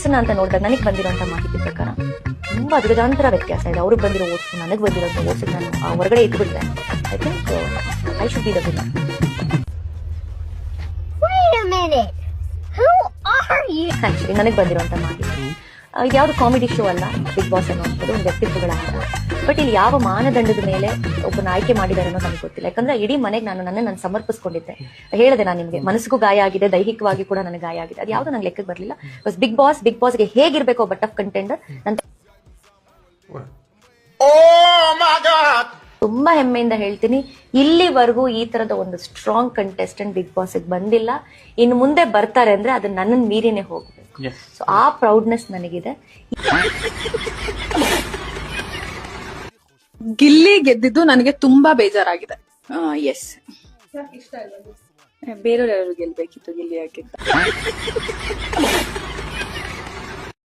Person ಅಂತ ನೋಡಿದಾಗ ನನಗೆ ಬಂದಿರುವಂತ ಮಾಹಿತಿ ಪ್ರಕಾರ ತುಂಬಾ ಅದ್ಗಜಾಂತರ ವ್ಯತ್ಯಾಸ ಇದೆ. ಅವ್ರಿಗೆ ಬಂದಿರೋ ಓಟ್ಸ್ ನನಗೆ ಬಂದಿರೋಂಥ ಓಟ್ಸ್ ನಾನು ಹೊರಗಡೆ ಇಟ್ಬಿಡ್ತೆ. I think I should be the winner. Actually ನನಗೆ ಬಂದಿರುವಂತ ಮಾಹಿತಿ ಇದು ಯಾವ್ದು ಕಾಮಿಡಿ ಶೋ ಅಲ್ಲ, ಬಿಗ್ ಬಾಸ್ ಅನ್ನುವಂಥದ್ದು ಒಂದು ವ್ಯಕ್ತಿತ್ವಗಳ ಆಟ. ಬಟ್ ಇಲ್ಲಿ ಯಾವ ಮಾನದಂಡದ ಮೇಲೆ ಒಬ್ಬನ ಆಯ್ಕೆ ಮಾಡಿದ್ದಾರೆ ಅನ್ನೋದು ನನಗೆ ಗೊತ್ತಿಲ್ಲ. ಯಾಕಂದ್ರೆ ಇಡೀ ಮನೆಗೆ ನಾನು ಸಮರ್ಪಿಸ್ಕೊಂಡಿದ್ದೆ. ಹೇಳಿದೆ ನಾನು ನಿಮ್ಗೆ, ಮನಸ್ಸಿಗೂ ಗಾಯ ಆಗಿದೆ, ದೈಹಿಕವಾಗಿ ಕೂಡ ನನಗೆ ಗಾಯ ಆಗಿದೆ. ಅದು ಯಾವ್ದು ನಂಗೆ ಲೆಕ್ಕಕ್ಕೆ ಬರಲಿಲ್ಲ. ಬಿಗ್ ಬಾಸ್ಗೆ ಹೇಗಿರ್ಬೇಕು ಒಬ್ಬ ಟಫ್ ಕಂಟೆಂಡರ್ ನಾನು ತುಂಬಾ ಹೆಮ್ಮೆಯಿಂದ ಹೇಳ್ತೀನಿ. ಇಲ್ಲಿವರೆಗೂ ಈ ತರದ ಒಂದು ಸ್ಟ್ರಾಂಗ್ ಕಂಟೆಸ್ಟೆಂಟ್ ಬಿಗ್ ಬಾಸ್ ಬಂದಿಲ್ಲ. ಇನ್ನು ಮುಂದೆ ಬರ್ತಾರೆ ಅಂದ್ರೆ ಅದು ನನ್ನನ್ನು ಮೀರಿನೇ ಹೋಗ್ಬೇಕು. ಸೊ ಆ ಪ್ರೌಡ್ನೆಸ್ ನನಗಿದೆ. ಗಿಲ್ಲಿ ಗೆದ್ದಿದ್ದು ನನಗೆ ತುಂಬಾ ಬೇಜಾರಾಗಿದೆ. ಎಸ್, ಬೇರೆಯವರು ಗೆಲ್ಬೇಕಿತ್ತು, ಗಿಲ್ಲಿ ಯಾಕಿಂತ